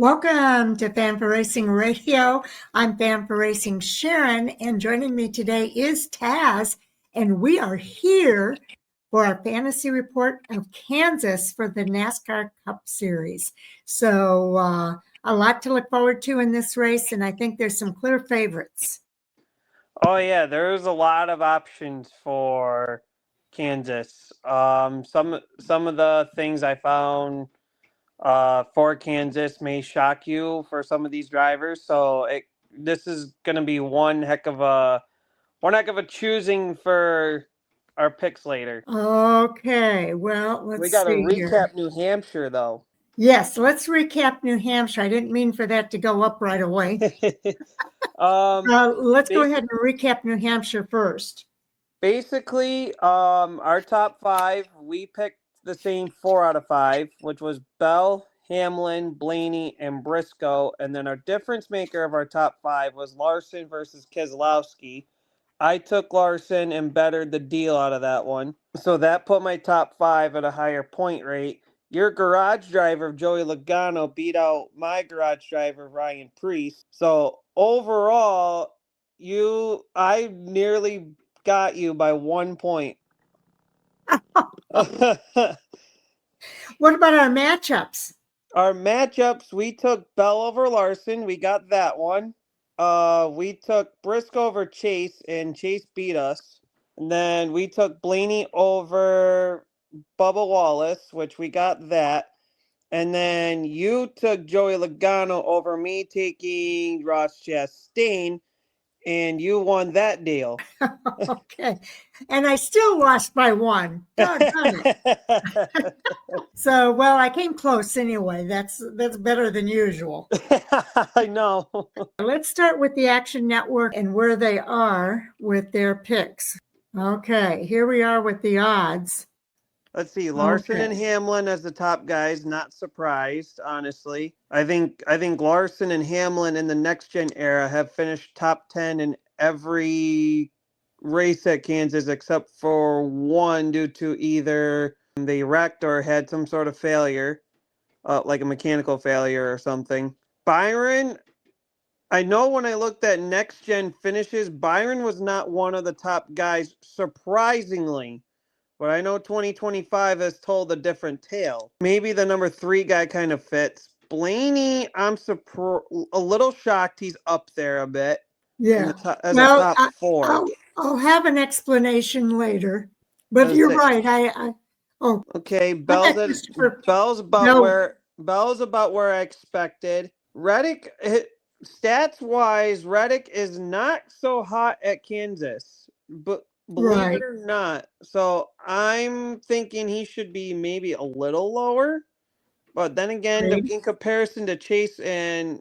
Welcome to Fan for Racing Radio. I'm Fan for Racing Sharon, and joining me today is Taz, and we are here for our fantasy report of Kansas for the NASCAR Cup Series. So a lot to look forward to in this race, and I think there's some clear favorites. Oh yeah, there's a lot of options for Kansas. Some of the things I found for Kansas may shock you for some of these drivers. So this is going to be one heck of a choosing for our picks later. Okay, well, let's We got to see recap here. New Hampshire though. Yes, let's recap New Hampshire. I didn't mean for that to go up right away. Let's go ahead and recap New Hampshire first. Basically, our top five, we picked the same 4 out of 5, which was Bell, Hamlin, Blaney, and Briscoe. And then our difference maker of our top 5 was Larson versus Keselowski. I took Larson and bettered the deal out of that one. So that put my top 5 at a higher point rate. Your garage driver, Joey Logano, beat out my garage driver, Ryan Preece. So overall, I nearly got you by 1 point. What about our matchups? Our matchups, we took Bell over Larson. We got that one. We took Briscoe over Chase, and Chase beat us. And then we took Blaney over Bubba Wallace, which we got that. And then you took Joey Logano over me taking Ross Chastain, and you won that deal. Okay. And I still lost by 1. Doggone it. So, well, I came close anyway. That's better than usual. I know. Let's start with the Action Network and where they are with their picks. Okay, here we are with the odds. Let's see, Larson and Hamlin as the top guys. Not surprised, honestly. I think Larson and Hamlin in the next gen era have finished top 10 in every race at Kansas except for one due to either they wrecked or had some sort of failure, like a mechanical failure or something. Byron, I know when I looked at next gen finishes, Byron was not one of the top guys, surprisingly. But I know 2025 has told a different tale. Maybe the number 3 guy kind of fits. Blaney, I'm a little shocked he's up there a bit. Yeah. As a top 4. I'll have an explanation later. But you're right. Okay, Bell's about where I expected. Reddick, stats wise, Reddick is not so hot at Kansas, but believe it or not. So I'm thinking he should be maybe a little lower. But then again, in comparison to Chase and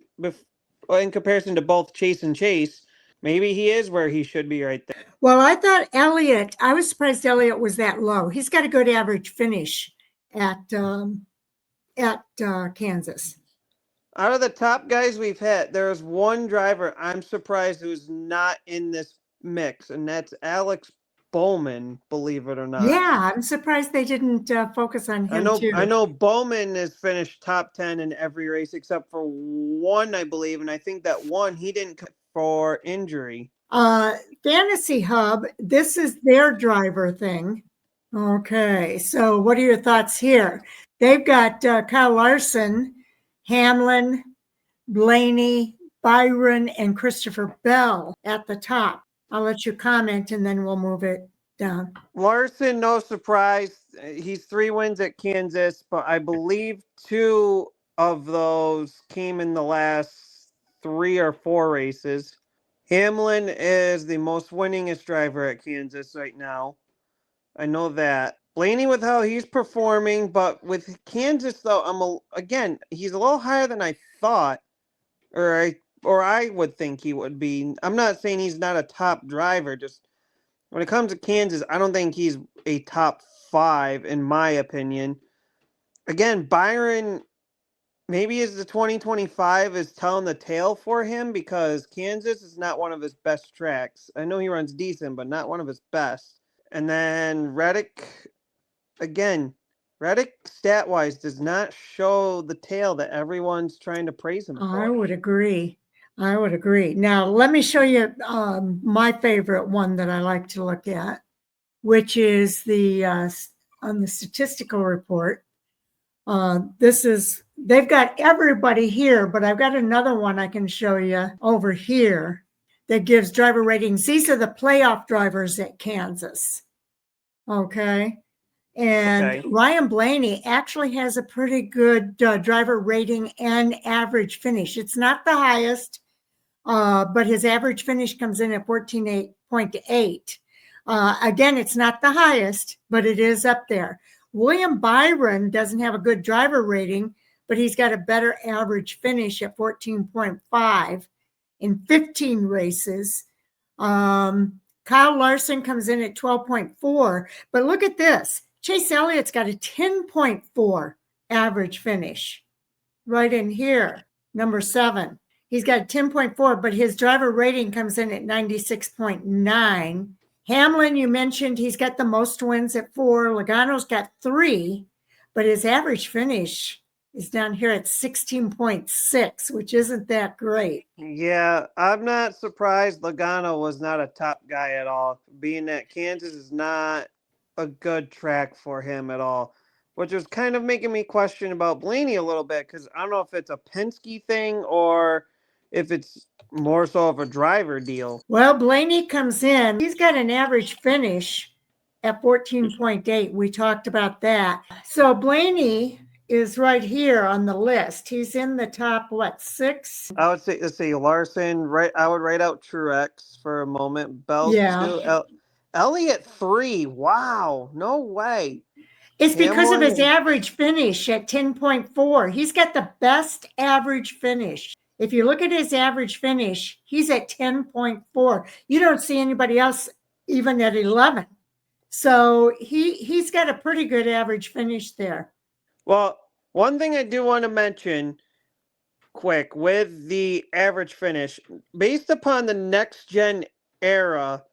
in comparison to both Chase and Chase, maybe he is where he should be right there. Well, I thought I was surprised Elliott was that low. He's got a good average finish at Kansas. Out of the top guys we've had, there's one driver I'm surprised who's not in this mix, and that's Alex Bowman, believe it or not. Yeah, I'm surprised they didn't focus on him too. I know Bowman has finished top 10 in every race except for one, I believe, and I think that one he didn't come for injury. Fantasy Hub, this is their driver thing. Okay, so what are your thoughts here? They've got Kyle Larson, Hamlin, Blaney, Byron, and Christopher Bell at the top. I'll let you comment and then we'll move it down. Larson, no surprise. He's 3 wins at Kansas, but I believe 2 of those came in the last 3 or 4 races. Hamlin is the most winningest driver at Kansas right now. I know that. Blaney with how he's performing, but with Kansas though, he's a little higher than I thought, or I would think he would be. I'm not saying he's not a top driver, just when it comes to Kansas, I don't think he's a top 5 in my opinion. Again, Byron, maybe as the 2025 is telling the tale for him because Kansas is not one of his best tracks. I know he runs decent, but not one of his best. And then Reddick, again, Reddick, stat-wise, does not show the tail that everyone's trying to praise him for. I would agree. I would agree. Now, let me show you my favorite one that I like to look at, which is the on the statistical report. They've got everybody here, but I've got another one I can show you over here that gives driver ratings. These are the playoff drivers at Kansas. Okay. And Ryan Blaney actually has a pretty good driver rating and average finish. It's not the highest, but his average finish comes in at 14.8. Again, it's not the highest, but it is up there. William Byron doesn't have a good driver rating, but he's got a better average finish at 14.5 in 15 races. Kyle Larson comes in at 12.4, but look at this. Chase Elliott's got a 10.4 average finish right in here, number 7. He's got a 10.4, but his driver rating comes in at 96.9. Hamlin, you mentioned, he's got the most wins at 4. Logano's got 3, but his average finish is down here at 16.6, which isn't that great. Yeah, I'm not surprised Logano was not a top guy at all, being that Kansas is not a good track for him at all, which was kind of making me question about Blaney a little bit, because I don't know if it's a Penske thing or if it's more so of a driver deal. Well, Blaney comes in. He's got an average finish at 14.8. We talked about that. So Blaney is right here on the list. He's in the top, 6? I would say, let's see, Larson, right? I would write out Truex for a moment. Bell, Yeah. 2. Elliott, 3. Wow, no way. It's because of his average finish at 10.4. He's got the best average finish. If you look at his average finish, he's at 10.4. You don't see anybody else even at 11. So he's got a pretty good average finish there. Well, one thing I do want to mention quick with the average finish, based upon the next gen era.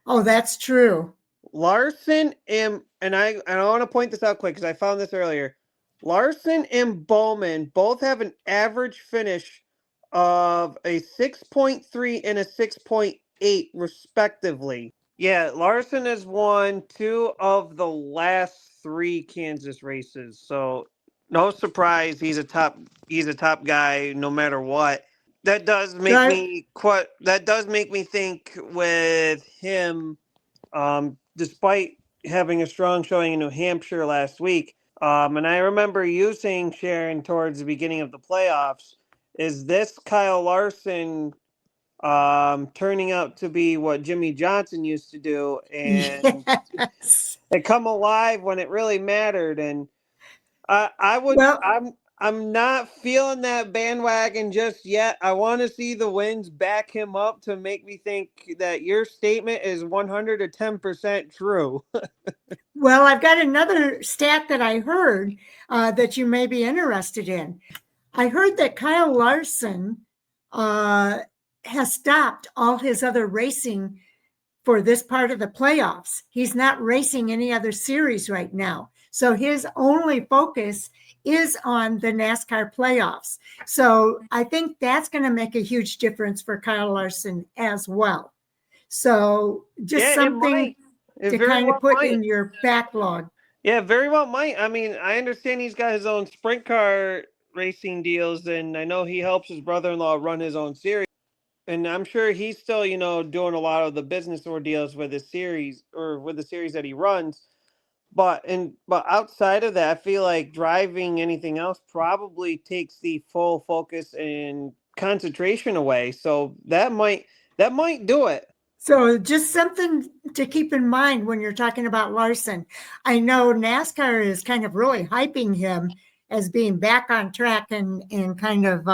Oh, that's true. Larson and I want to point this out quick because I found this earlier. Larson and Bowman both have an average finish of a 6.3 and a 6.8 respectively. Yeah, Larson has won 2 of the last 3 Kansas races. So no surprise he's a top guy no matter what. That does make me think with him, despite having a strong showing in New Hampshire last week. And I remember you saying, Sharon, towards the beginning of the playoffs, is this Kyle Larson turning out to be what Jimmy Johnson used to do and come alive when it really mattered? And I'm not feeling that bandwagon just yet. I want to see the wins back him up to make me think that your statement is 110% true. Well, I've got another stat that I heard that you may be interested in. I heard that Kyle Larson has stopped all his other racing for this part of the playoffs. He's not racing any other series right now. So his only focus is on the NASCAR playoffs. So I think that's going to make a huge difference for Kyle Larson as well. So just something to kind of put in your backlog. Yeah, very well might. I mean, I understand he's got his own sprint car racing deals, and I know he helps his brother-in-law run his own series. And I'm sure he's still, doing a lot of the business ordeals with his series or with the series that he runs. But outside of that, I feel like driving anything else probably takes the full focus and concentration away. So that might do it. So just something to keep in mind when you're talking about Larson. I know NASCAR is kind of really hyping him as being back on track and kind of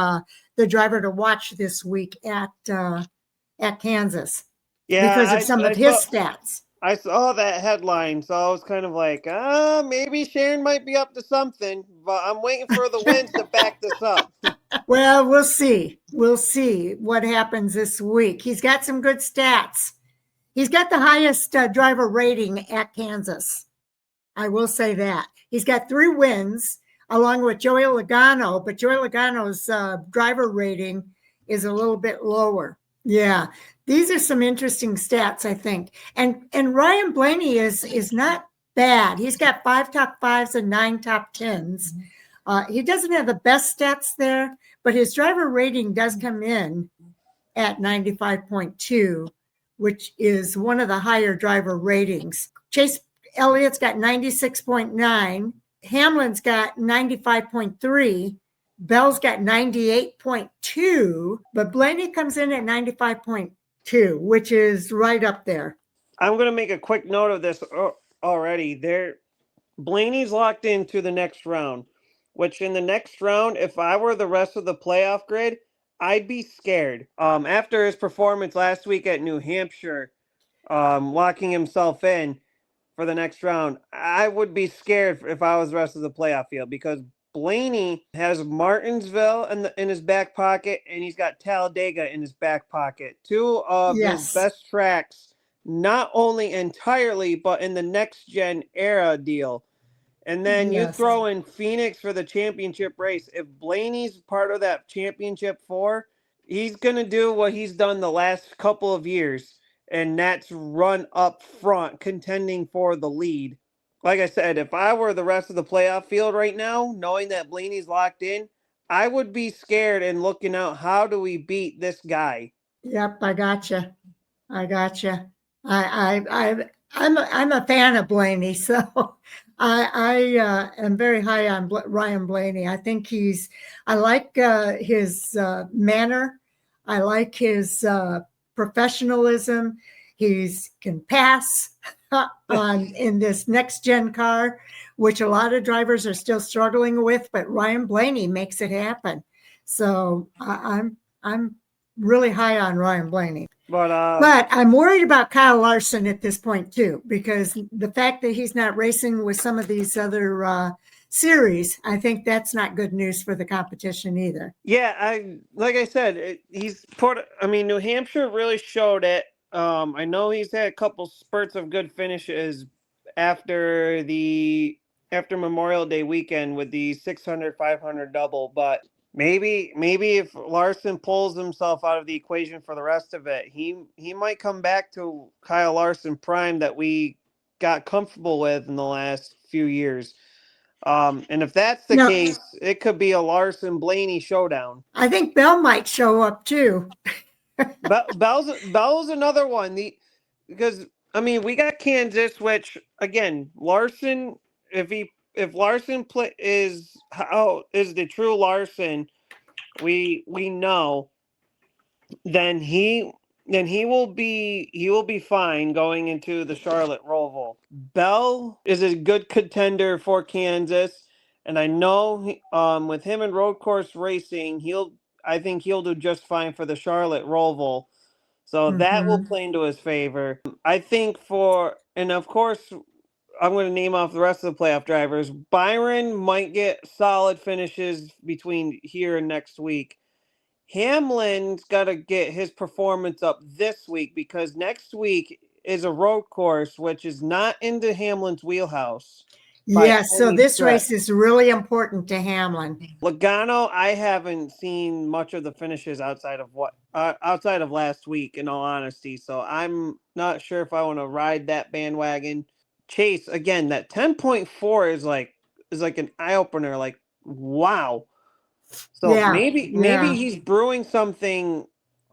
the driver to watch this week at Kansas. Yeah, because of some of his stats. I saw that headline, so I was kind of like, maybe Sharon might be up to something, but I'm waiting for the wins to back this up. Well, we'll see. We'll see what happens this week. He's got some good stats. He's got the highest driver rating at Kansas. I will say that. He's got 3 wins along with Joey Logano, but Joey Logano's driver rating is a little bit lower. Yeah, these are some interesting stats, I think. And Ryan Blaney is not bad. He's got 5 top 5s and 9 top 10s. He doesn't have the best stats there, but his driver rating does come in at 95.2, which is one of the higher driver ratings. Chase Elliott's got 96.9. Hamlin's got 95.3. Bell's got 98.2, but Blaney comes in at 95.2, which is right up there. I'm going to make a quick note of this already. Blaney's locked into the next round, which in the next round, if I were the rest of the playoff grid, I'd be scared. After his performance last week at New Hampshire, locking himself in for the next round, I would be scared if I was the rest of the playoff field, because Blaney has Martinsville in his back pocket, and he's got Talladega in his back pocket. 2 of his best tracks, not only entirely, but in the next gen era deal. And then you throw in Phoenix for the championship race. If Blaney's part of that championship 4, he's going to do what he's done the last couple of years, and that's run up front, contending for the lead. Like I said, if I were the rest of the playoff field right now, knowing that Blaney's locked in, I would be scared and looking out, how do we beat this guy? Yep, I gotcha. I'm a fan of Blaney, so I am very high on Ryan Blaney. I think I like his manner. I like his professionalism. He can pass in this next gen car, which a lot of drivers are still struggling with, but Ryan Blaney makes it happen. So I'm really high on Ryan Blaney. But I'm worried about Kyle Larson at this point too, because the fact that he's not racing with some of these other series, I think that's not good news for the competition either. Yeah, like I said, New Hampshire really showed it. I know he's had a couple spurts of good finishes after Memorial Day weekend with the 600, 500 double, but maybe if Larson pulls himself out of the equation for the rest of it, he might come back to Kyle Larson prime that we got comfortable with in the last few years. And if that's the case, it could be a Larson Blaney showdown. I think Bell might show up too. Bell's another one. Because we got Kansas, which again, Larson, if Larson is the true Larson, we know, then he will be fine going into the Charlotte Roval. Bell is a good contender for Kansas, and I know with him in road course racing, I think he'll do just fine for the Charlotte Roval. So that will play into his favor. I think and of course, I'm going to name off the rest of the playoff drivers. Byron might get solid finishes between here and next week. Hamlin's got to get his performance up this week, because next week is a road course, which is not into Hamlin's wheelhouse. Yes, so this race is really important to Hamlin. Logano, I haven't seen much of the finishes outside of last week, in all honesty. So I'm not sure if I want to ride that bandwagon. Chase, again, that 10.4 is like an eye opener. Like, wow. So maybe he's brewing something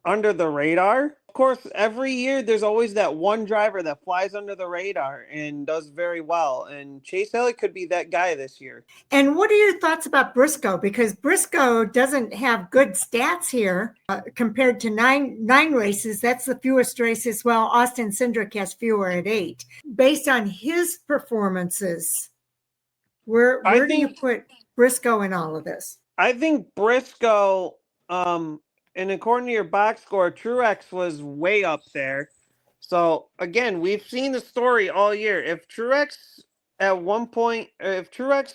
under the radar. Of course, every year there's always that one driver that flies under the radar and does very well. And Chase Elliott could be that guy this year. And what are your thoughts about Briscoe? Because Briscoe doesn't have good stats here compared to nine races. That's the fewest races. Well, Austin Cindric has fewer at 8. Based on his performances, where do you put Briscoe in all of this? I think Briscoe, and according to your box score, Truex was way up there. So again, we've seen the story all year. If Truex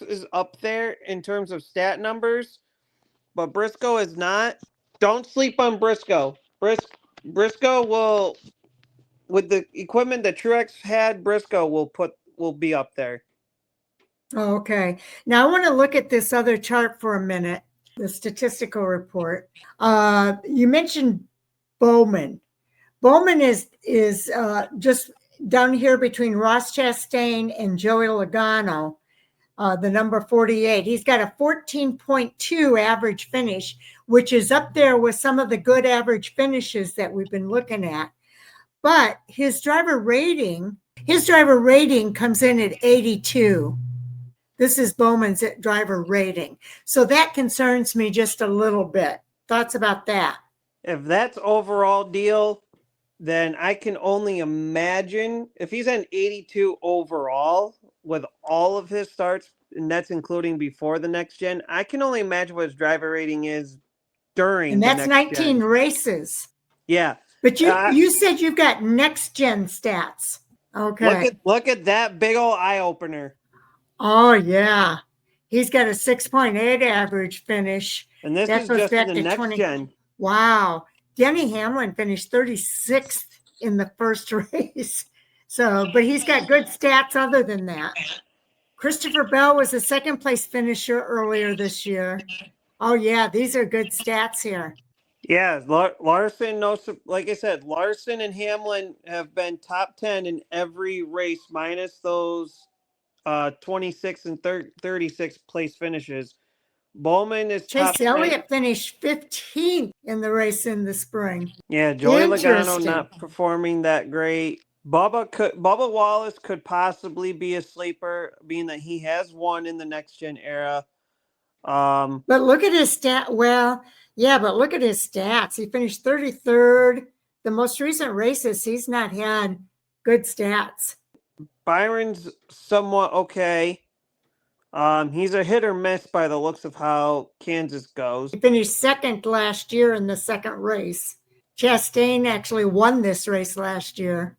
is up there in terms of stat numbers, but Briscoe is not, don't sleep on Briscoe. Briscoe will, with the equipment that Truex had, Briscoe will be up there. Okay. Now I want to look at this other chart for a minute, the statistical report. You mentioned Bowman. Bowman is just down here between Ross Chastain and Joey Logano, the number 48. He's got a 14.2 average finish, which is up there with some of the good average finishes that we've been looking at. But his driver rating comes in at 82. This is Bowman's driver rating. So that concerns me just a little bit. Thoughts about that? If that's overall deal, then I can only imagine if he's an 82 overall with all of his starts, and that's including before the next gen, I can only imagine what his driver rating is during And the that's next 19 gen. races. Yeah. But you said you've got next gen stats. Okay. Look at that big old eye opener. Oh yeah. He's got a 6.8 average finish. And this that is goes just back in the to next 20. gen. Wow. Denny Hamlin finished 36th in the first race. So, but he's got good stats other than that. Christopher Bell was a second place finisher earlier this year. Oh yeah, these are good stats here. Yeah, Larson, like I said, Larson and Hamlin have been top 10 in every race, minus those 26 and 36 place finishes. Bowman is top Chase 10. Elliott finished 15th in the race in the spring. Yeah, Joey Logano Interesting. not performing that great. Bubba Wallace could possibly be a sleeper, being that he has won in the next gen era. But look at his stat. Well, yeah, but look at his stats. He finished 33rd. The most recent races, he's not had good stats. Byron's somewhat okay. He's a hit or miss by the looks of how Kansas goes. He finished second last year in the second race. Chastain actually won this race last year,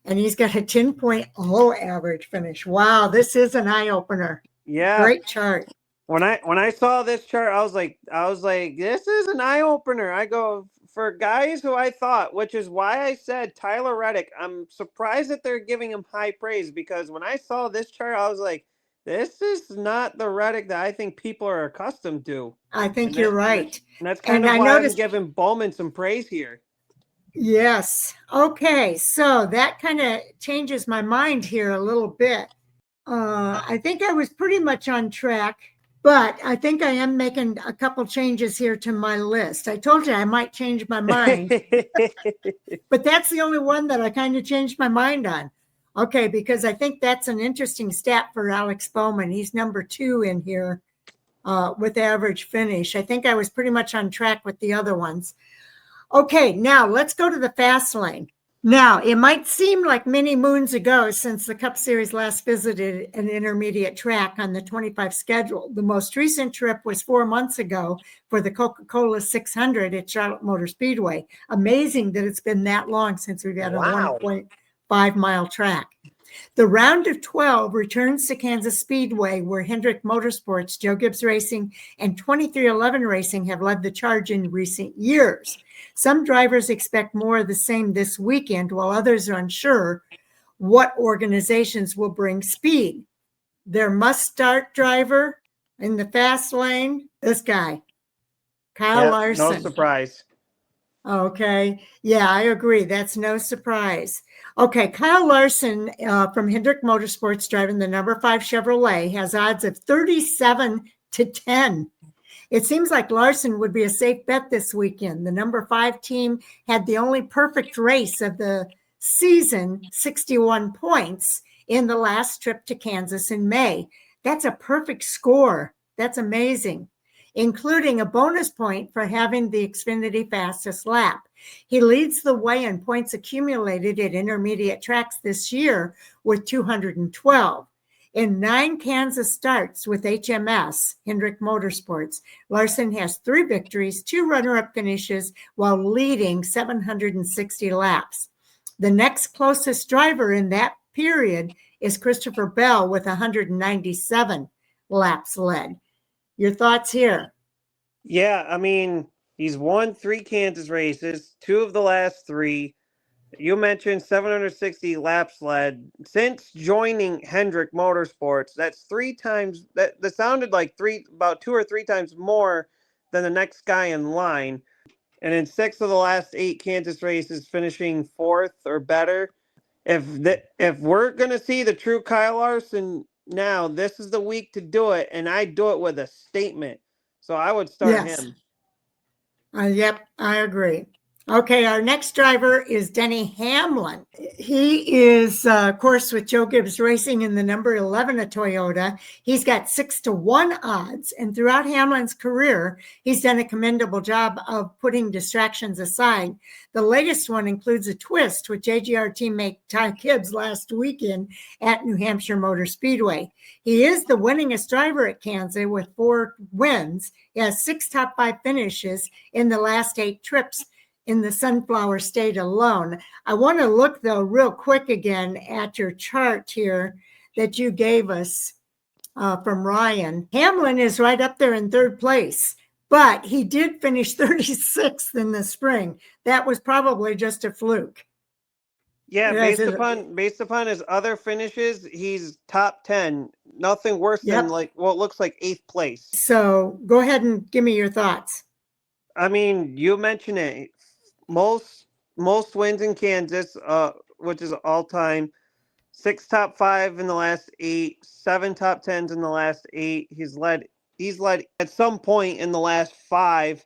and he's got a 10.0 average finish. Wow, this is an eye opener. Yeah. Great chart. When I saw this chart, I was like, this is an eye opener. I go, for guys who I thought, which is why I said Tyler Reddick, I'm surprised that they're giving him high praise, because when I saw this chart, I was like, this is not the Reddick that I think people are accustomed to. I think you're right. And that's kind of why I'm giving Bowman some praise here. Yes. Okay. So that kind of changes my mind here a little bit. I think I was pretty much on track, but I think I am making a couple changes here to my list. I told you I might change my mind, but that's the only one that I kind of changed my mind on. Okay, because I think that's an interesting stat for Alex Bowman. He's number 2 in here with average finish. I think I was pretty much on track with the other ones. Okay, now let's go to the fast lane. Now, it might seem like many moons ago since the Cup Series last visited an intermediate track on the 25 schedule. The most recent trip was 4 months ago for the Coca-Cola 600 at Charlotte Motor Speedway. Amazing that it's been that long since we've had a 1.5-mile track. The round of 12 returns to Kansas Speedway, where Hendrick Motorsports, Joe Gibbs Racing, and 2311 Racing have led the charge in recent years. Some drivers expect more of the same this weekend, while others are unsure what organizations will bring speed. Their must-start driver in the fast lane, this guy, Kyle Larson. No surprise. Okay. Yeah, I agree. That's no surprise. Okay, Kyle Larson from Hendrick Motorsports, driving the number 5 Chevrolet, has odds of 37-10. It seems like Larson would be a safe bet this weekend. The number 5 team had the only perfect race of the season, 61 points, in the last trip to Kansas in May. That's a perfect score. That's amazing, including a bonus point for having the Xfinity fastest lap. He leads the way in points accumulated at intermediate tracks this year with 212. In 9 Kansas starts with HMS, Hendrick Motorsports, Larson has 3 victories, 2 runner-up finishes, while leading 760 laps. The next closest driver in that period is Christopher Bell with 197 laps led. Your thoughts here? Yeah, I mean, he's won 3 Kansas races, 2 of the last 3. You mentioned 760 laps led since joining Hendrick Motorsports. That's three times that sounded like about two or three times more than the next guy in line. And in six of the last eight Kansas races, finishing fourth or better. If we're gonna see the true Kyle Larson now, this is the week to do it, and I do it with a statement. So I would start Yes. him. Yep, I agree. Okay, our next driver is Denny Hamlin. He is, of course, with Joe Gibbs Racing in the number 11 of Toyota. He's got 6-1 odds, and throughout Hamlin's career, he's done a commendable job of putting distractions aside. The latest one includes a twist with JGR teammate Ty Gibbs last weekend at New Hampshire Motor Speedway. He is the winningest driver at Kansas with 4 wins. He has 6 top 5 finishes in the last 8 trips in the Sunflower State alone. I want to look, though, real quick again at your chart here that you gave us from Ryan. Hamlin is right up there in 3rd place, but he did finish 36th in the spring. That was probably just a fluke. Yeah, based upon his other finishes, he's top 10. Nothing worse than it looks like 8th place. So go ahead and give me your thoughts. I mean, you mentioned it. Most wins in Kansas, which is all time. 6 top 5 in the last 8, 7 top 10s in the last 8. He's led at some point in the last five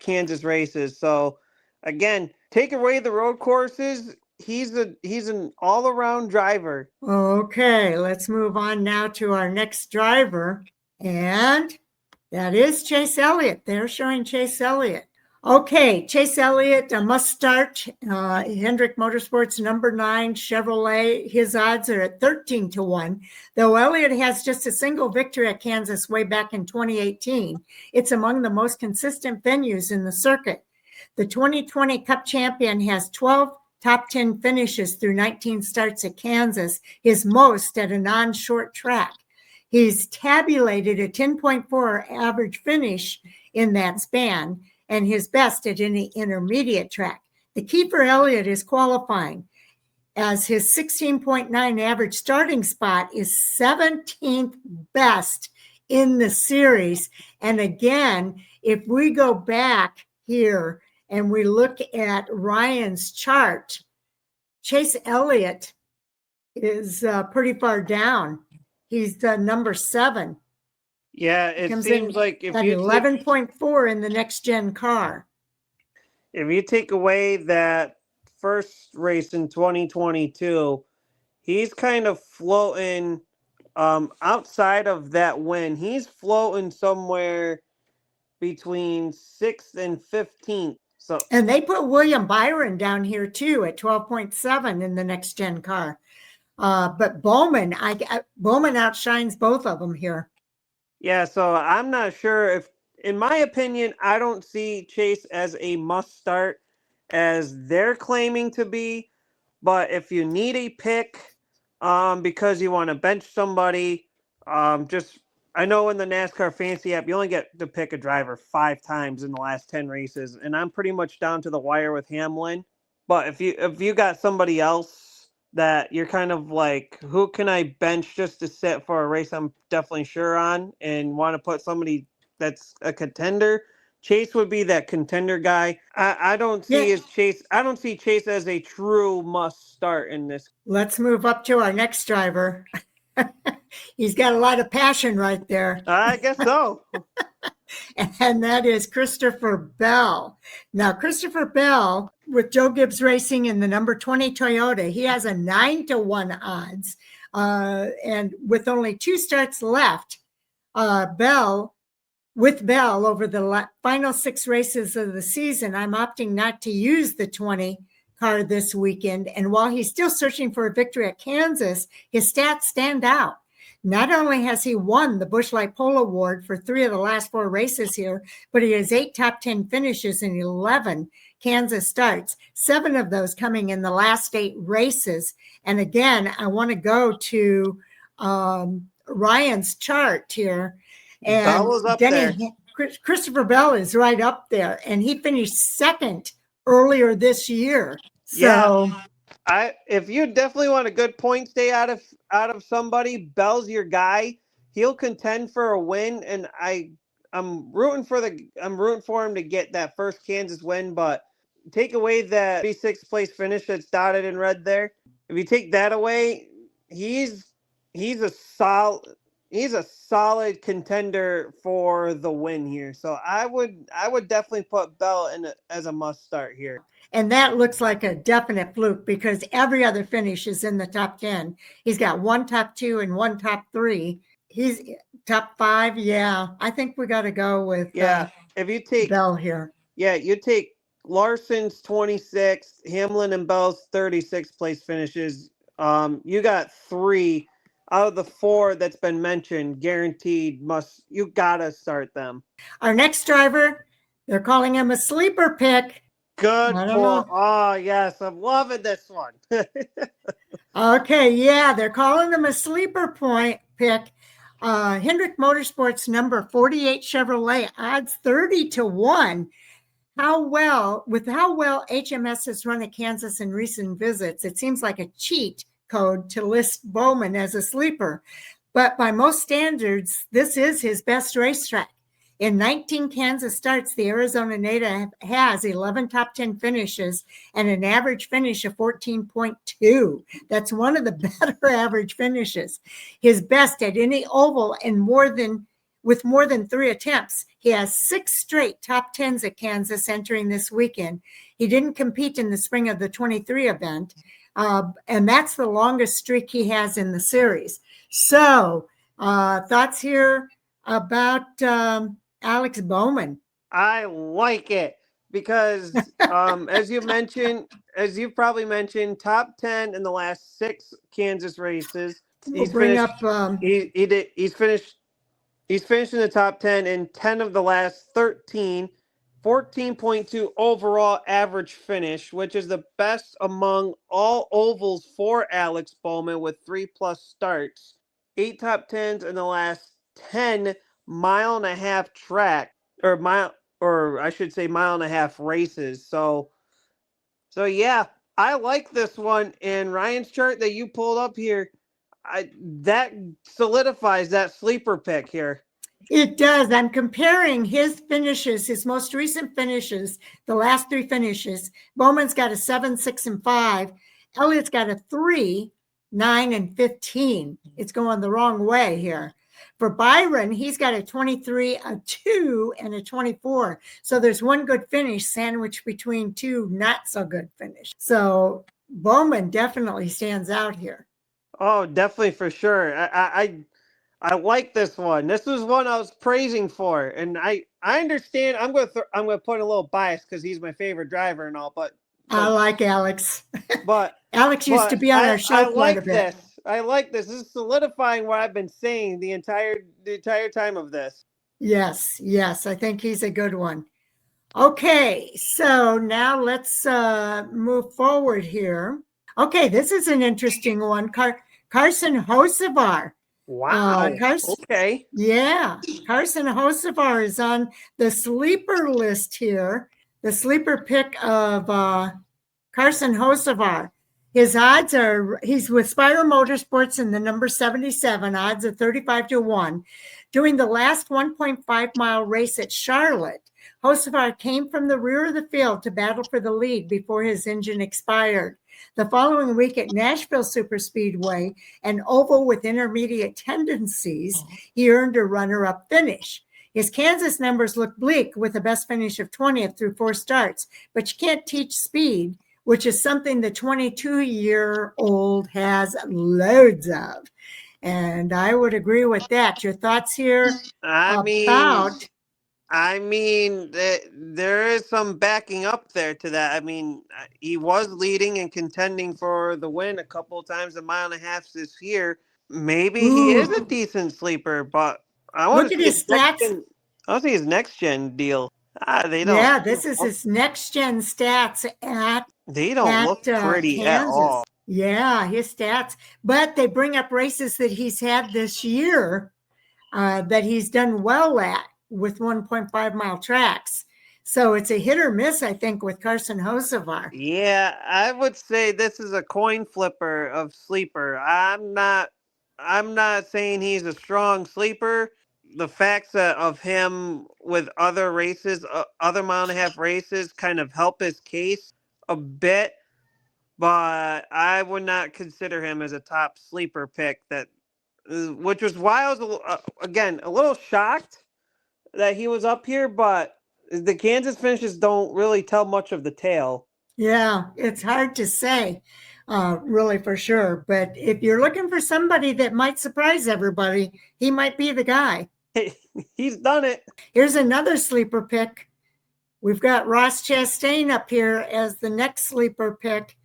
Kansas races. So again, take away the road courses, he's an all-around driver. Okay, let's move on now to our next driver, and that is Chase Elliott. They're showing Chase Elliott. Okay, Chase Elliott, a must start. Hendrick Motorsports number 9 Chevrolet. His odds are at 13-1. Though Elliott has just a single victory at Kansas way back in 2018, it's among the most consistent venues in the circuit. The 2020 Cup champion has 12 top 10 finishes through 19 starts at Kansas, his most at a non-short track. He's tabulated a 10.4 average finish in that span, and his best at any intermediate track. The key for Elliott is qualifying, as his 16.9 average starting spot is 17th best in the series. And again, if we go back here and we look at Ryan's chart, Chase Elliott is pretty far down. He's number 7. Yeah, it seems like if you 11.4 in the next gen car. If you take away that first race in 2022, he's kind of floating outside of that win. He's floating somewhere between 6th and 15th. And they put William Byron down here too at 12.7 in the next gen car. But Bowman outshines both of them here. Yeah, so I'm not sure if, in my opinion, I don't see Chase as a must start as they're claiming to be. But if you need a pick because you want to bench somebody, I know in the NASCAR Fantasy app, you only get to pick a driver 5 times in the last 10 races. And I'm pretty much down to the wire with Hamlin. But if you got somebody else that you're kind of like, who can I bench just to sit for a race I'm definitely sure on and want to put somebody that's a contender, Chase would be that contender guy. I don't see Chase as a true must start in this. Let's move up to our next driver. He's got a lot of passion right there. I guess so. And that is Christopher Bell. Now, Christopher Bell, with Joe Gibbs Racing in the number 20 Toyota, he has a 9-1 odds. And with only 2 starts left, Bell over the final 6 races of the season, I'm opting not to use the 20 car this weekend. And while he's still searching for a victory at Kansas, his stats stand out. Not only has he won the Busch Light Pole Award for 3 of the last 4 races here, but he has 8 top 10 finishes in 11 Kansas starts, 7 of those coming in the last 8 races. And again, I want to go to Ryan's chart here. And Bell is up there. Christopher Bell is right up there, and he finished 2nd earlier this year. So If you definitely want a good point stay out of somebody, Bell's your guy. He'll contend for a win, and I'm rooting for him to get that first Kansas win. But take away that 36th place finish that's dotted in red there. If you take that away, he's he's a solid contender for the win here. So I would definitely put Bell as a must start here. and that looks like a definite fluke because every other finish is in the top 10. He's got one top 2 and one top 3. He's top 5. Yeah, I think we got to go with If you take Bell here. you take Larson's 26th, Hamlin and Bell's 36th place finishes. You got 3 out of the 4 that's been mentioned guaranteed. You gotta start them. Our next driver, they're calling him a sleeper pick. Good I don't pull. know. Oh yes, I'm loving this one. Okay, yeah, they're calling him a sleeper point pick. Hendrick Motorsports number 48 Chevrolet, odds 30-1. How well HMS has run at Kansas in recent visits, it seems like a cheat code to list Bowman as a sleeper. But by most standards, this is his best racetrack. In 19 Kansas starts, the Arizona native has 11 top 10 finishes and an average finish of 14.2. That's one of the better average finishes. His best at any oval and with more than 3 attempts. He has 6 straight top 10s at Kansas entering this weekend. He didn't compete in the spring of the 23 event, and that's the longest streak he has in the series. So, thoughts here about Alex Bowman? I like it because, as you've probably mentioned, top 10 in the last 6 Kansas races. We'll bring up. He's finished in the top 10 in 10 of the last 13. 14.2 overall average finish, which is the best among all ovals for Alex Bowman with 3+ starts. 8 top 10s in the last 10 mile-and-a-half track, or I should say mile-and-a-half races. So yeah, I like this one. And Ryan's chart that you pulled up here, that solidifies that sleeper pick here. It does. I'm comparing his finishes, his most recent finishes, the last 3 finishes. Bowman's got a 7, 6, and 5. Elliott's got a 3, 9, and 15. It's going the wrong way here. For Byron, he's got a 23, a 2, and a 24. So there's one good finish sandwiched between 2 not so good finish. So Bowman definitely stands out here. Oh, definitely for sure. I like this one. This was one I was praising for, and I understand. I'm going to put a little bias because he's my favorite driver and all, but I like Alex. But Alex used to be on our show quite a bit. I like this. This is solidifying what I've been saying the entire time of this. Yes, I think he's a good one. Okay, so now let's move forward here. Okay, this is an interesting one. Carson Hocevar. Wow. Okay. Yeah, Carson Hocevar is on the sleeper list here. The sleeper pick of Carson Hocevar. His odds he's with Spire Motorsports in the number 77, odds of 35-1. Doing the last 1.5 mile race at Charlotte, Hocevar came from the rear of the field to battle for the lead before his engine expired. The following week at Nashville Superspeedway, an oval with intermediate tendencies, he earned a runner-up finish. His Kansas numbers look bleak with a best finish of 20th through 4 starts, but you can't teach speed, which is something the 22-year-old has loads of. And I would agree with that. Your thoughts here? I mean, there is some backing up there to that. I mean, he was leading and contending for the win a couple of times a mile and a half this year. Maybe he is a decent sleeper, but I want to see his stats. I want to see his next gen deal. They don't. Yeah, this is his next gen stats They don't look pretty Kansas at all. Yeah, his stats, but they bring up races that he's had this year that he's done well at with 1.5 mile tracks. So it's a hit or miss, I think, with Carson Hocevar. Yeah, I would say this is a coin flipper of sleeper. I'm not saying he's a strong sleeper. The facts of him with other races, other mile and a half races, kind of help his case a bit, but I would not consider him as a top sleeper pick. Which was why I was again a little shocked that he was up here, but the Kansas finishes don't really tell much of the tale. Yeah, it's hard to say, really for sure. But if you're looking for somebody that might surprise everybody, he might be the guy. He's done it. Here's another sleeper pick. We've got Ross Chastain up here as the next sleeper pick.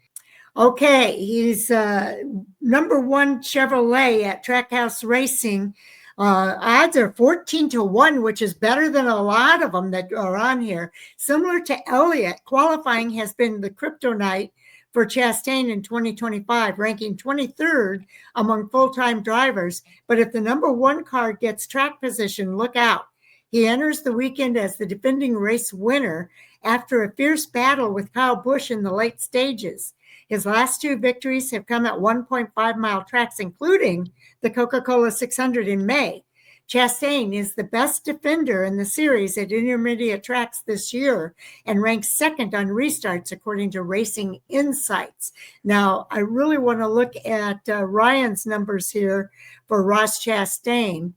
Okay, he's number one Chevrolet at Trackhouse Racing. Odds are 14-1, which is better than a lot of them that are on here. Similar to Elliott, qualifying has been the kryptonite for Chastain in 2025, ranking 23rd among full-time drivers. But if the number one car gets track position, look out. He enters the weekend as the defending race winner after a fierce battle with Kyle Busch in the late stages. His last two victories have come at 1.5-mile tracks, including the Coca-Cola 600 in May. Chastain is the best defender in the series at intermediate tracks this year and ranks second on restarts, according to Racing Insights. Now, I really want to look at Ryan's numbers here for Ross Chastain.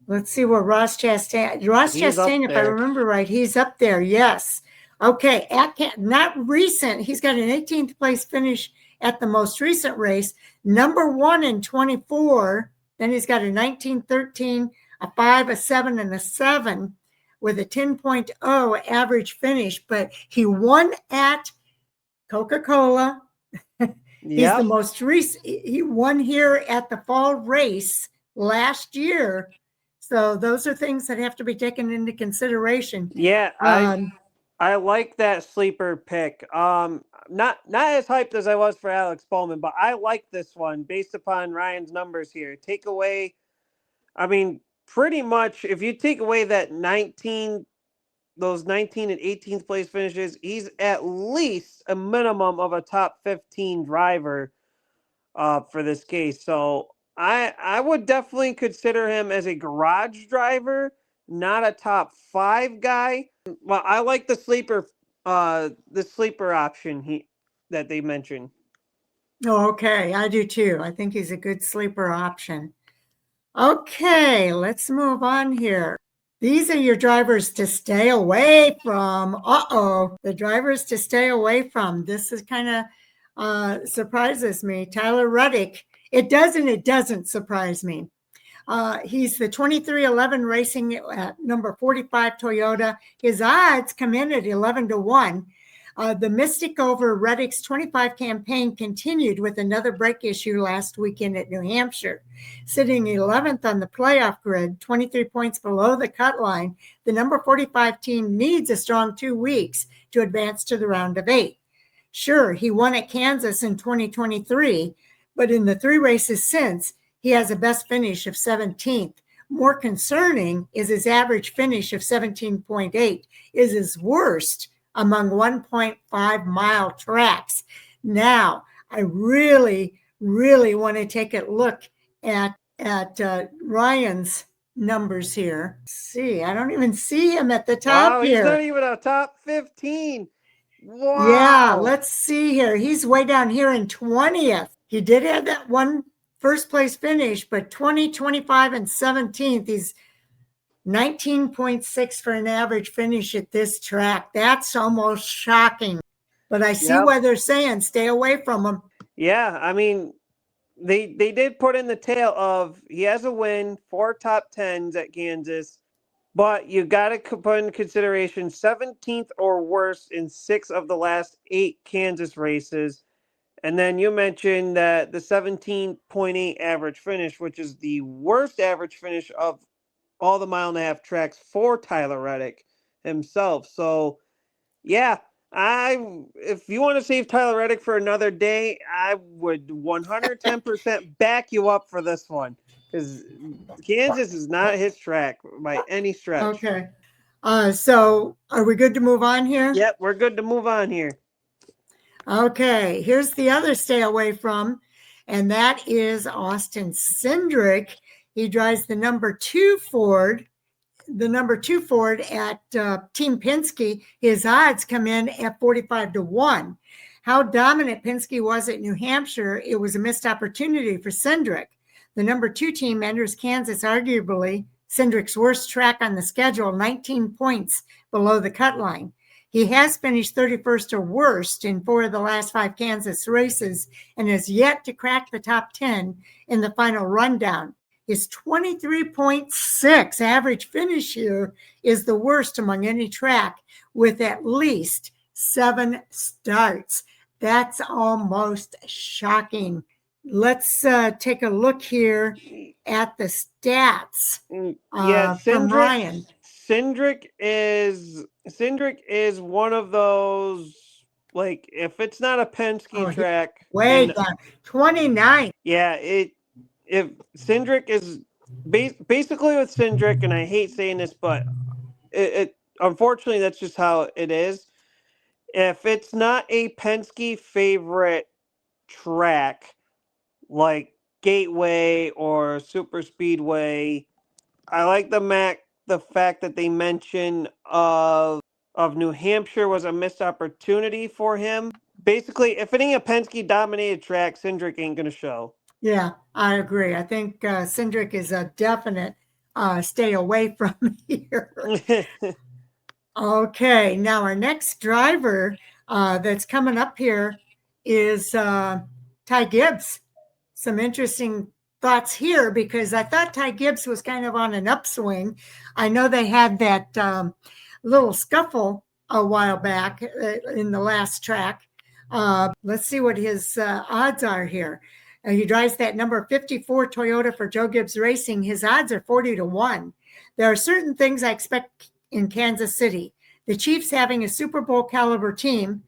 Let's see what Ross Chastain, if I remember right, he's up there, yes. Okay, not recent. He's got an 18th place finish at the most recent race. Number one in 24. Then he's got a 19-13, a 5, a 7, and a 7 with a 10.0 average finish. But he won at Coca-Cola. He's the most recent. He won here at the fall race last year. So those are things that have to be taken into consideration. Yeah, I like that sleeper pick. Not as hyped as I was for Alex Bowman, but I like this one based upon Ryan's numbers here. Take away, I mean, pretty much if you take away those 19 and 18th place finishes, he's at least a minimum of a top 15 driver for this case. So I would definitely consider him as a garage driver, not a top 5 guy. Well, I like the sleeper option that they mentioned. Oh, okay, I do too. I think he's a good sleeper option. Okay, let's move on here. These are your drivers to stay away from. The drivers to stay away from. This is kind of surprises me. Tyler Reddick. It doesn't surprise me. He's the 2311 racing at number 45 Toyota. His odds come in at 11-1. The mystic over Reddick's 25 campaign continued with another brake issue last weekend at New Hampshire. Sitting 11th on the playoff grid, 23 points below the cut line, the number 45 team needs a strong 2 weeks to advance to the round of 8. Sure, he won at Kansas in 2023, but in the 3 races since, he has a best finish of 17th. More concerning is his average finish of 17.8 is his worst among 1.5-mile tracks. Now, I really, really want to take a look at Ryan's numbers here. Let's see, I don't even see him at the top here. He's not even a top 15. Wow. Yeah, let's see here. He's way down here in 20th. He did have that one first place finish, but 20, 25, and 17th. He's 19.6 for an average finish at this track. That's almost shocking. But I see why they're saying stay away from him. Yeah, I mean, they did put in the tail of he has a win, 4 top 10s at Kansas, but you got to put in consideration 17th or worse in 6 of the last 8 Kansas races. And then you mentioned that the 17.8 average finish, which is the worst average finish of all the mile and a half tracks for Tyler Reddick himself. So, yeah, if you want to save Tyler Reddick for another day, I would 110% back you up for this one because Kansas is not his track by any stretch. Okay. So are we good to move on here? Yep, we're good to move on here. Okay, here's the other stay away from, and that is Austin Cindric. He drives the number two Ford at Team Penske. His odds come in at 45-1. How dominant Penske was at New Hampshire, it was a missed opportunity for Cindric. The number two team enters Kansas, arguably Cindric's worst track on the schedule, 19 points below the cut line. He has finished 31st or worst in 4 of the last 5 Kansas races and has yet to crack the top 10 in the final rundown. His 23.6 average finish here is the worst among any track with at least 7 starts. That's almost shocking. Let's take a look here at the stats from Ryan. Cindric is one of those, like, if it's not a Penske track, way down, 29. Yeah, if Cindric is basically with Cindric, and I hate saying this, but it unfortunately that's just how it is. If it's not a Penske favorite track like Gateway or Super Speedway, I like the fact that they mention of New Hampshire was a missed opportunity for him. Basically, if it ain't a Penske dominated track, Cindric ain't gonna show. Yeah, I agree. I think Cindric is a definite stay away from here. Okay, now our next driver that's coming up here is Ty Gibbs. Some interesting thoughts here because I thought Ty Gibbs was kind of on an upswing. I know they had that little scuffle a while back in the last track. Let's see what his odds are here. He drives that number 54 Toyota for Joe Gibbs Racing. His odds are 40-1. There are certain things I expect in Kansas City. The Chiefs having a Super Bowl caliber team,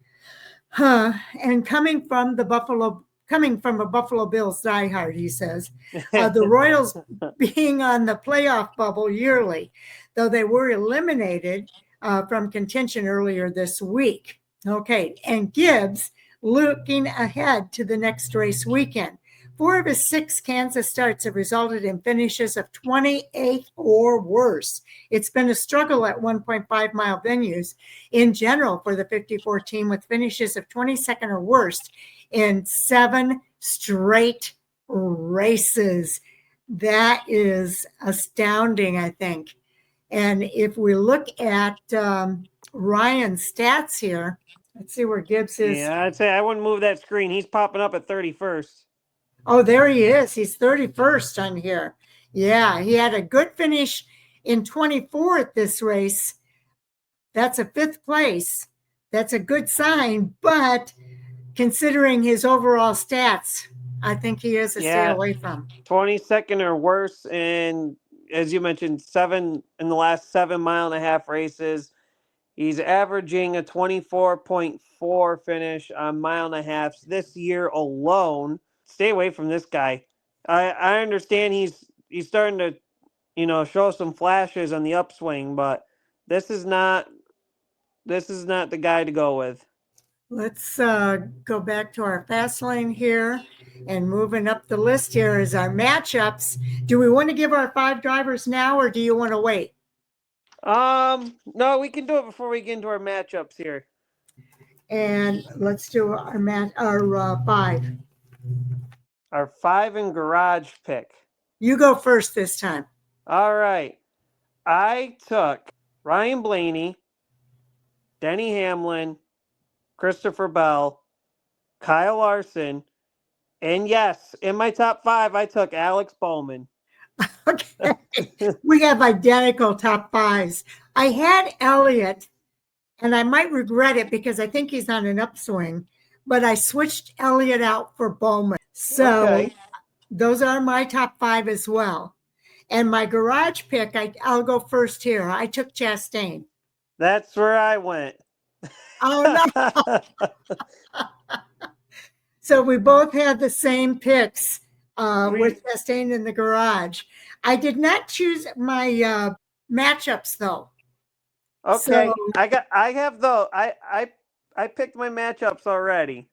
and coming from a Buffalo Bills diehard, he says. The Royals being on the playoff bubble yearly, though they were eliminated from contention earlier this week. Okay, and Gibbs looking ahead to the next race weekend. 4 of his 6 Kansas starts have resulted in finishes of 28 or worse. It's been a struggle at 1.5-mile venues in general for the 54 team, with finishes of 22nd or worst in 7 straight races. That is astounding, I think. And if we look at Ryan's stats here, let's see where Gibbs is. Yeah, I'd say I wouldn't move that screen. He's popping up at 31st. Oh, there he is. He's 31st on here. Yeah, he had a good finish in 24 at this race. That's a 5th place. That's a good sign, but considering his overall stats, I think he is a stay away from. 22nd or worse, and as you mentioned, 7 in the last 7.5-mile races. He's averaging a 24.4 finish on 1.5 miles this year alone. Stay away from this guy. I understand he's starting to, show some flashes on the upswing, but this is not the guy to go with. Let's go back to our fast lane here, and moving up the list here is our matchups. Do we want to give our 5 drivers now, or do you want to wait? No, we can do it before we get into our matchups here. And let's do our 5. Our 5 and garage pick. You go first this time. All right. I took Ryan Blaney, Denny Hamlin, Christopher Bell, Kyle Larson, and yes, in my top 5, I took Alex Bowman. Okay. We have identical top 5s. I had Elliott, and I might regret it because I think he's on an upswing, but I switched Elliott out for Bowman. So those are my top 5 as well. And my garage pick, I'll go first here. I took Chastain. That's where I went. Oh, no. So we both had the same picks with Chastain in the garage. I did not choose my matchups, though. Okay, So, I picked my matchups already.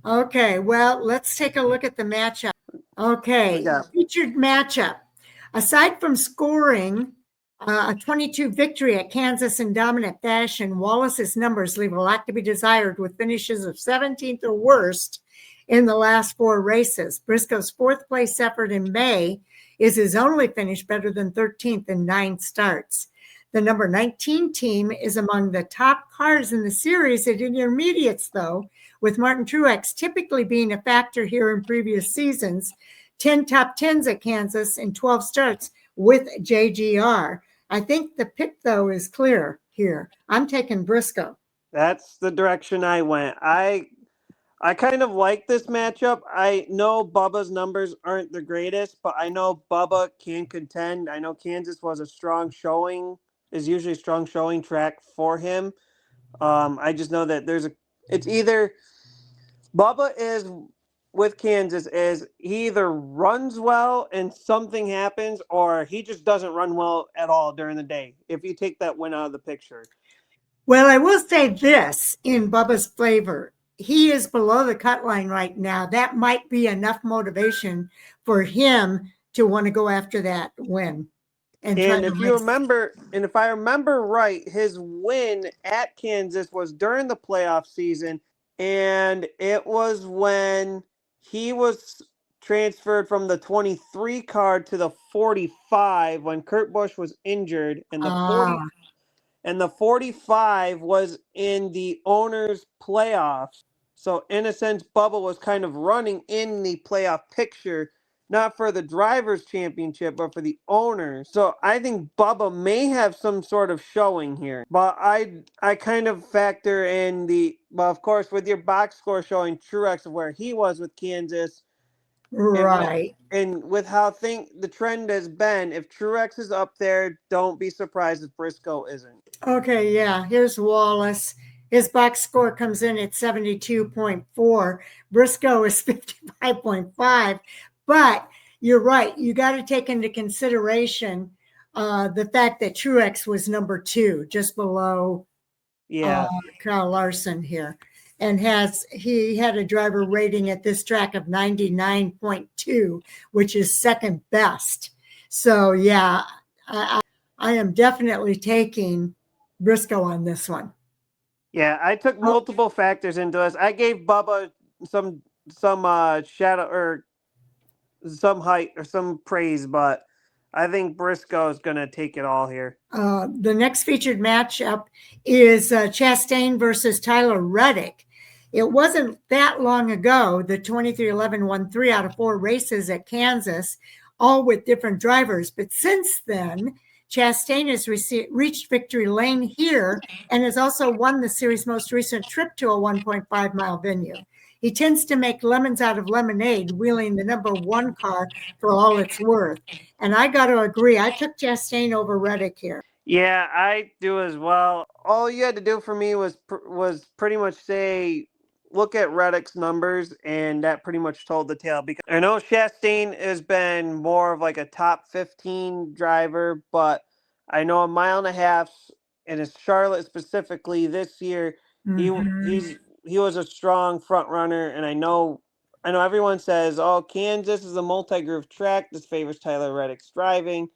okay, well, let's take a look at the matchup. Okay, Yeah. featured matchup. Aside from scoring a 22 victory at Kansas in dominant fashion, Wallace's numbers leave a lot to be desired with finishes of 17th or worst in the last 4 races. Briscoe's 4th place effort in May is his only finish better than 13th in 9 starts. The number 19 team is among the top cars in the series at intermediates, though, with Martin Truex typically being a factor here in previous seasons. 10 top 10s at Kansas and 12 starts with JGR. I think the pick, though, is clear here. I'm taking Briscoe. That's the direction I went. I kind of like this matchup. I know Bubba's numbers aren't the greatest, but I know Bubba can contend. I know Kansas was a strong showing, is usually a strong showing track for him. I just know that it's either Bubba is with Kansas is he either runs well and something happens, or he just doesn't run well at all during the day. If you take that win out of the picture. Well, I will say this in Bubba's flavor. He is below the cut line right now. That might be enough motivation for him to want to go after that win and try And to if you race. remember, and if I remember right, his win at Kansas was during the playoff season, and it was when he was transferred from the 23 card to the 45 when Kurt Busch was injured, and Ah, the 45 was in the owners' playoffs. So in a sense, Bubba was kind of running in the playoff picture, not for the drivers' championship, but for the owners. So I think Bubba may have some sort of showing here. But I kind of factor in well, of course, with your box score showing Truex of where he was with Kansas, right. and with how the trend has been, if Truex is up there, don't be surprised if Briscoe isn't. Okay, yeah. Here's Wallace. His box score comes in at 72.4. Briscoe is 55.5. But you're right. You got to take into consideration the fact that Truex was number 2, just below Yeah. Kyle Larson here. And he had a driver rating at this track of 99.2, which is second best. So yeah, I am definitely taking Briscoe on this one. Yeah, I took multiple factors into this. I gave Bubba some shadow or some height or some praise, but I think Briscoe is going to take it all here. The next featured matchup is Chastain versus Tyler Reddick. It wasn't that long ago the 2311 won 3 out of 4 races at Kansas, all with different drivers. But since then, Chastain has reached victory lane here and has also won the series' most recent trip to a 1.5 mile venue. He tends to make lemons out of lemonade, wheeling the number 1 car for all it's worth. And I got to agree, I took Chastain over Reddick here. Yeah, I do as well. All you had to do for me was pretty much say, look at Reddick's numbers, and that pretty much told the tale. Because I know Chastain has been more of like a top 15 driver, but I know a mile and a half, and it's Charlotte specifically this year. He was a strong front runner, and I know everyone says, oh, Kansas is a multi-groove track. This favors Tyler Reddick's driving.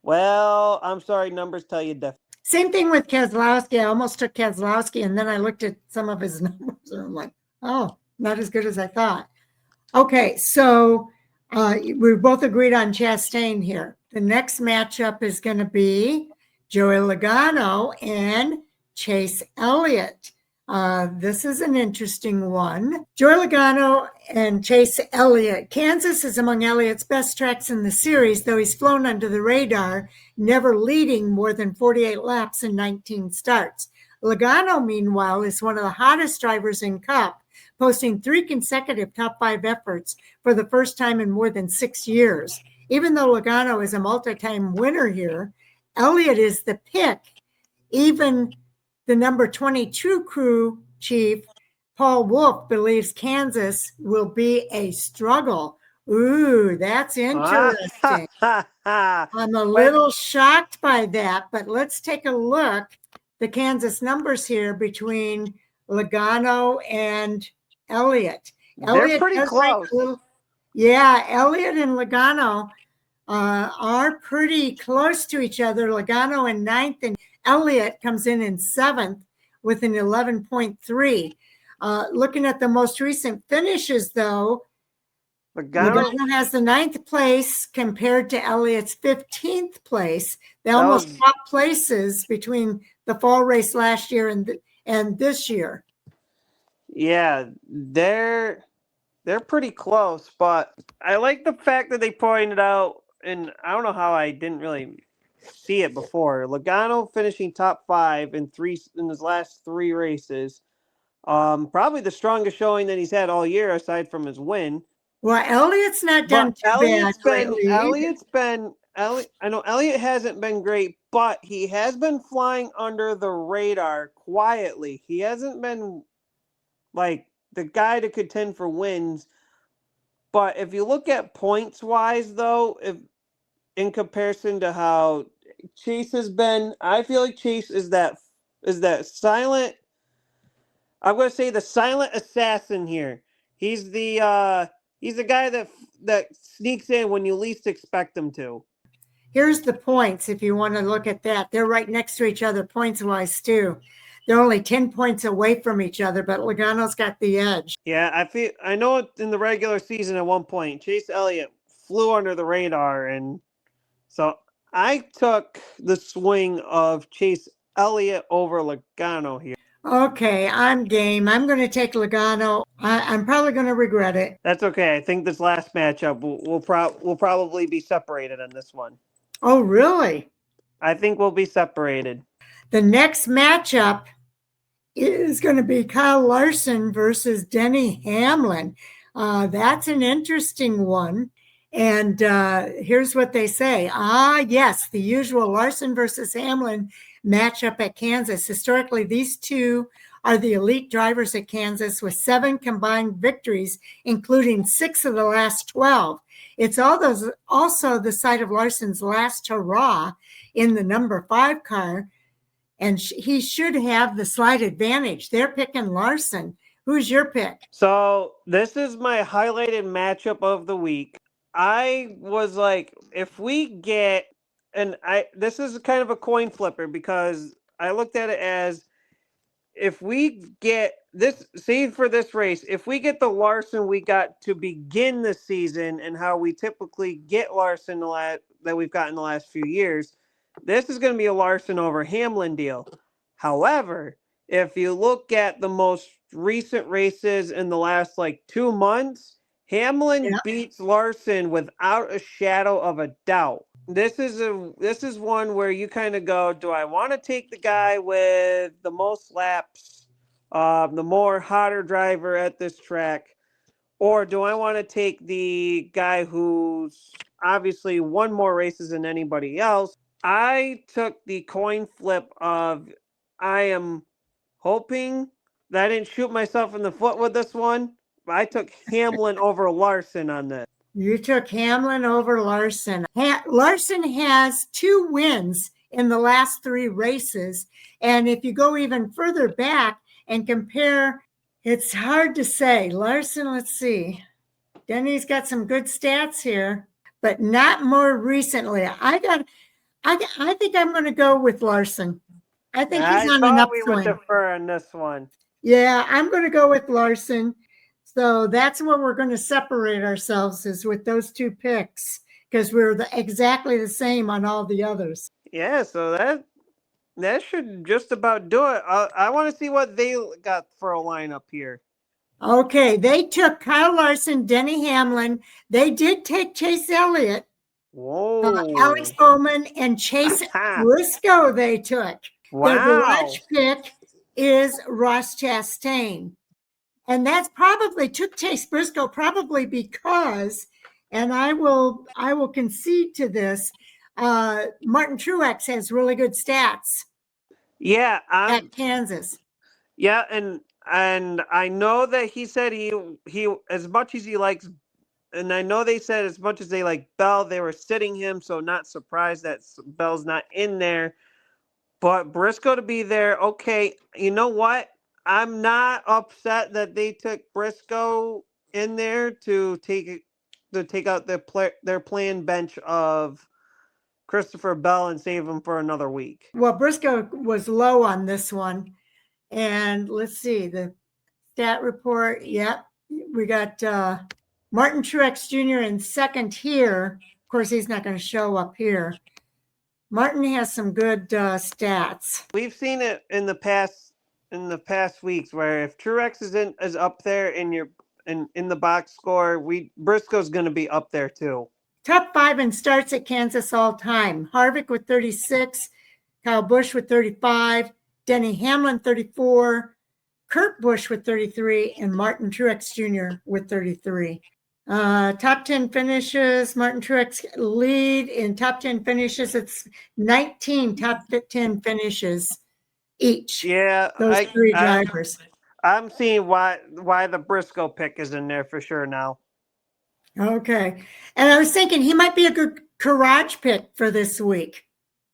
Well, I'm sorry, numbers tell you different. Same thing with Keselowski. I almost took Keselowski, and then I looked at some of his numbers, and I'm like, oh, not as good as I thought. Okay, so we both agreed on Chastain here. The next matchup is going to be Joey Logano and Chase Elliott. This is an interesting one. Joey Logano and Chase Elliott. Kansas is among Elliott's best tracks in the series, though he's flown under the radar, never leading more than 48 laps in 19 starts. Logano, meanwhile, is one of the hottest drivers in Cup, posting 3 consecutive top 5 efforts for the first time in more than 6 years. Even though Logano is a multi-time winner here, Elliott is the pick. Even the number 22 crew chief, Paul Wolf, believes Kansas will be a struggle. Ooh, that's interesting. I'm a little shocked by that, but let's take a look the Kansas numbers here between Logano and Elliott. They're Elliott pretty does rank close. a little. Yeah, Elliott and Logano are pretty close to each other. Logano in ninth, and Elliott comes in seventh with an 11.3. Looking at the most recent finishes, though, Logano has the ninth place compared to Elliott's 15th place. They almost swap places between the fall race last year and this year. Yeah, they're pretty close, but I like the fact that they pointed out, and I don't know how I didn't really see it before. Logano finishing top 5 in his last 3 races. Probably the strongest showing that he's had all year, aside from his win. Well, Elliott's not done too bad lately. I know Elliott hasn't been great, but he has been flying under the radar quietly. He hasn't been like the guy to contend for wins. But if you look at points wise, though, if in comparison to how Chase has been, I feel like Chase is that silent. I'm going to say the silent assassin here. He's the guy that sneaks in when you least expect him to. Here's the points if you want to look at that. They're right next to each other points-wise, too. They're only 10 points away from each other, but Logano's got the edge. Yeah, I know in the regular season at one point, Chase Elliott flew under the radar, and so I took the swing of Chase Elliott over Logano here. Okay, I'm game. I'm going to take Logano. I'm probably going to regret it. That's okay. I think this last matchup we'll probably be separated on this one. Oh, really? I think we'll be separated. The next matchup is going to be Kyle Larson versus Denny Hamlin. That's an interesting one. And here's what they say. Yes, the usual Larson versus Hamlin matchup at Kansas. Historically, these two are the elite drivers at Kansas with 7 combined victories, including 6 of the last 12. It's also the site of Larson's last hurrah in the number 5 car, and he should have the slight advantage. They're picking Larson. Who's your pick? So this is my highlighted matchup of the week. I was like, if we get, this is kind of a coin flipper because I looked at it as if we get this, say for this race, if we get the Larson we got to begin the season and how we typically get Larson that we've got in the last few years, this is going to be a Larson over Hamlin deal. However, if you look at the most recent races in the last 2 months, Hamlin beats Larson without a shadow of a doubt. This is one where you kind of go, do I want to take the guy with the most laps, the more hotter driver at this track, or do I want to take the guy who's obviously won more races than anybody else? I took the coin flip of I am hoping that I didn't shoot myself in the foot with this one. I took Hamlin over Larson on this. You took Hamlin over Larson. Larson has 2 wins in the last 3 races. And if you go even further back and compare, it's hard to say. Larson, let's see. Denny's got some good stats here, but not more recently. I think I'm going to go with Larson. I think he's on an upswing. We would defer on this one. Yeah, I'm going to go with Larson. So that's where we're going to separate ourselves, is with those 2 picks, because we're exactly the same on all the others. Yeah, so that should just about do it. I want to see what they got for a lineup here. Okay, they took Kyle Larson, Denny Hamlin. They did take Chase Elliott. Whoa. Alex Bowman and Chase Briscoe they took. Wow. Their garage pick is Ross Chastain. And that's probably took Chase Briscoe probably because, and I will concede to this, Martin Truex has really good stats. Yeah, at Kansas. Yeah, and I know that he said he as much as he likes, and I know they said as much as they like Bell, they were sitting him, so not surprised that Bell's not in there. But Briscoe to be there, okay, you know what? I'm not upset that they took Briscoe in there to take out their planned bench of Christopher Bell and save him for another week. Well, Briscoe was low on this one. And let's see, the stat report. Yep. We got Martin Truex Jr. in second here. Of course, he's not going to show up here. Martin has some good stats. We've seen it in the past weeks where if Truex is up there in the box score, Briscoe's going to be up there too. Top 5 in starts at Kansas all time. Harvick with 36, Kyle Busch with 35, Denny Hamlin 34, Kurt Busch with 33, and Martin Truex Jr. with 33. Top 10 finishes, Martin Truex lead in top 10 finishes. It's 19 top 10 finishes each. Yeah, those three drivers. I'm seeing why the Briscoe pick is in there for sure now. Okay. And I was thinking he might be a good garage pick for this week.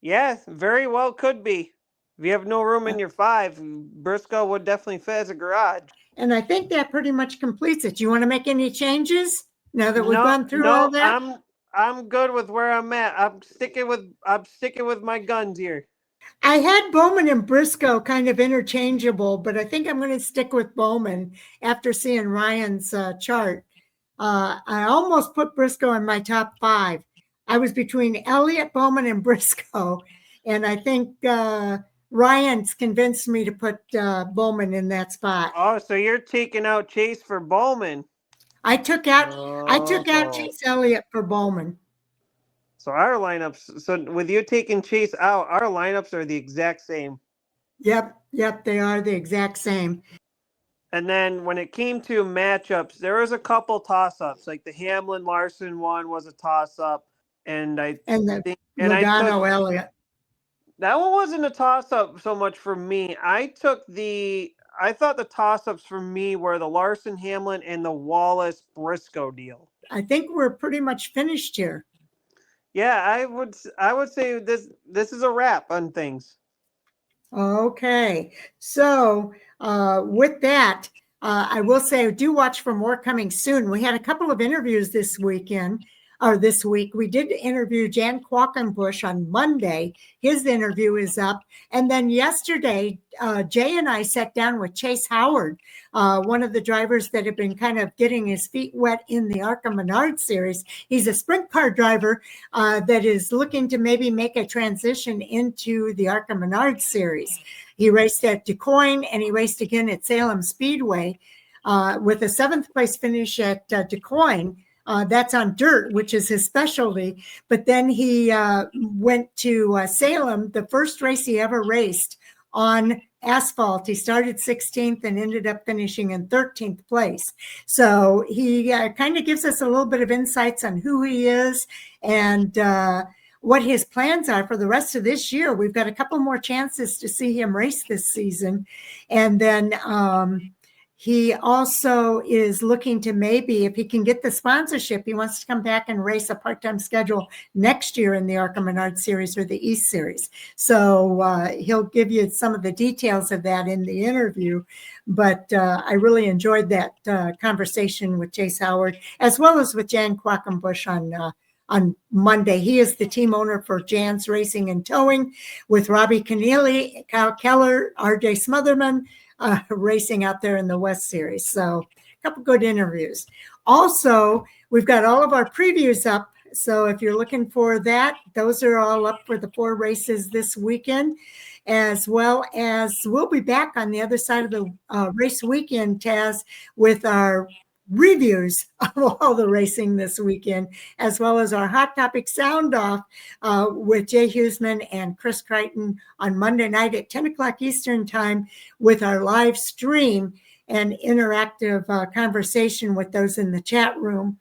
Yes, very well could be. If you have no room in your 5, Briscoe would definitely fit as a garage. And I think that pretty much completes it. Do you want to make any changes now that we've gone through all that? I'm good with where I'm at. I'm sticking with my guns here. I had Bowman and Briscoe kind of interchangeable, but I think I'm going to stick with Bowman after seeing Ryan's chart. I almost put Briscoe in my top 5. I was between Elliott, Bowman, and Briscoe, and I think Ryan's convinced me to put Bowman in that spot. Oh, so you're taking out Chase for Bowman? I took out Chase Elliott for Bowman. So our lineups. So with you taking Chase out, our lineups are the exact same. Yep, they are the exact same. And then when it came to matchups, there was a couple toss-ups. Like the Hamlin Larson one was a toss-up, and the Logano Elliott. That one wasn't a toss-up so much for me. I thought the toss-ups for me were the Larson Hamlin and the Wallace Briscoe deal. I think we're pretty much finished here. Yeah, I would say this is a wrap on things. Okay, so with that, I will say do watch for more coming soon. We had a couple of interviews this week. We did interview Jan Quackenbush on Monday. His interview is up. And then yesterday, Jay and I sat down with Chase Howard, one of the drivers that have been kind of getting his feet wet in the ARCA Menard series. He's a sprint car driver that is looking to maybe make a transition into the ARCA Menard series. He raced at DuQuoin and he raced again at Salem Speedway with a 7th place finish at DuQuoin. That's on dirt, which is his specialty. But then he went to Salem, the first race he ever raced on asphalt. He started 16th and ended up finishing in 13th place. So he kind of gives us a little bit of insights on who he is and what his plans are for the rest of this year. We've got a couple more chances to see him race this season. And then he also is looking to maybe, if he can get the sponsorship, he wants to come back and race a part-time schedule next year in the ARCA Menard series or the East series. So he'll give you some of the details of that in the interview. But I really enjoyed that conversation with Chase Howard, as well as with Jan Quackenbush on Monday. He is the team owner for Jan's Racing and Towing with Robbie Keneally, Kyle Keller, RJ Smotherman, racing out there in the West Series. So a couple good interviews. Also, we've got all of our previews up. So if you're looking for that, those are all up for the 4 races this weekend, as well as we'll be back on the other side of the race weekend, Taz, with our reviews of all the racing this weekend, as well as our Hot Topic Sound Off with Jay Huseman and Chris Crichton on Monday night at 10 o'clock Eastern Time with our live stream and interactive conversation with those in the chat room,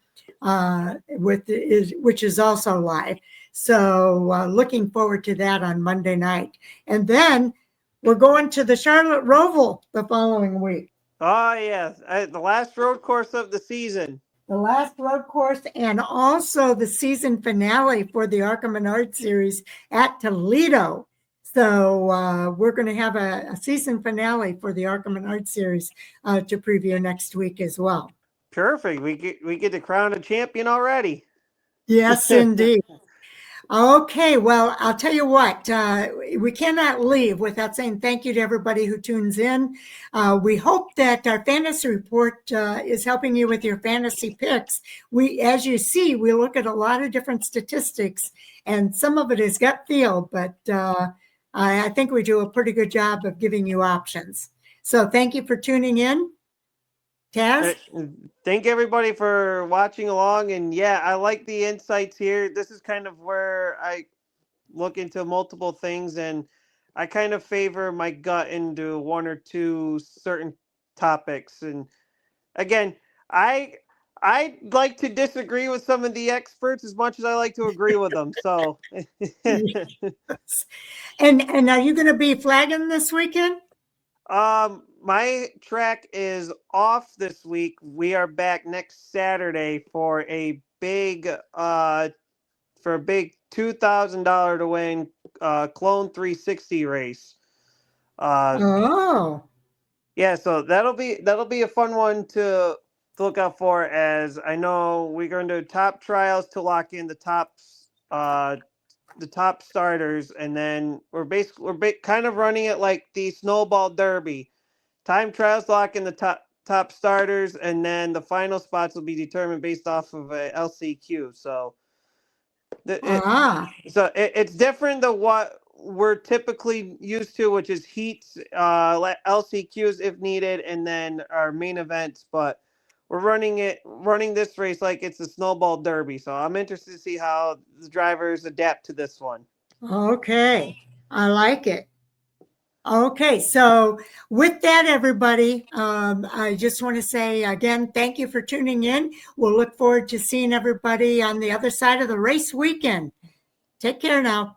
which is also live. So looking forward to that on Monday night. And then we're going to the Charlotte Roval the following week. Oh, yes. The last road course of the season. The last road course and also the season finale for the ARCA Menard series at Toledo. So we're going to have a season finale for the Arkham and Art series to preview next week as well. Perfect. We get to crown a champion already. Yes, indeed. Okay, well, I'll tell you what, we cannot leave without saying thank you to everybody who tunes in. We hope that our fantasy report is helping you with your fantasy picks. As you see, we look at a lot of different statistics, and some of it is gut feel, but I think we do a pretty good job of giving you options. So thank you for tuning in. Taz? Thank everybody for watching along. And yeah, I like the insights here. This is kind of where I look into multiple things, and I kind of favor my gut into one or two certain topics. And again, I like to disagree with some of the experts as much as I like to agree with them. So Yes. And are you going to be flagging this weekend? My track is off this week. We are back next Saturday for a big $2,000 to win Clone 360 race. Oh. Yeah, so that'll be a fun one to look out for, as I know we're going to do top trials to lock in the top starters, and then we're kind of running it like the snowball derby. Time trials lock in the top starters, and then the final spots will be determined based off of a LCQ. So it's different than what we're typically used to, which is heats, LCQs if needed, and then our main events. But we're running this race like it's a snowball derby. So I'm interested to see how the drivers adapt to this one. Okay, I like it. Okay, so with that, everybody, I just want to say again, thank you for tuning in. We'll look forward to seeing everybody on the other side of the race weekend. Take care now.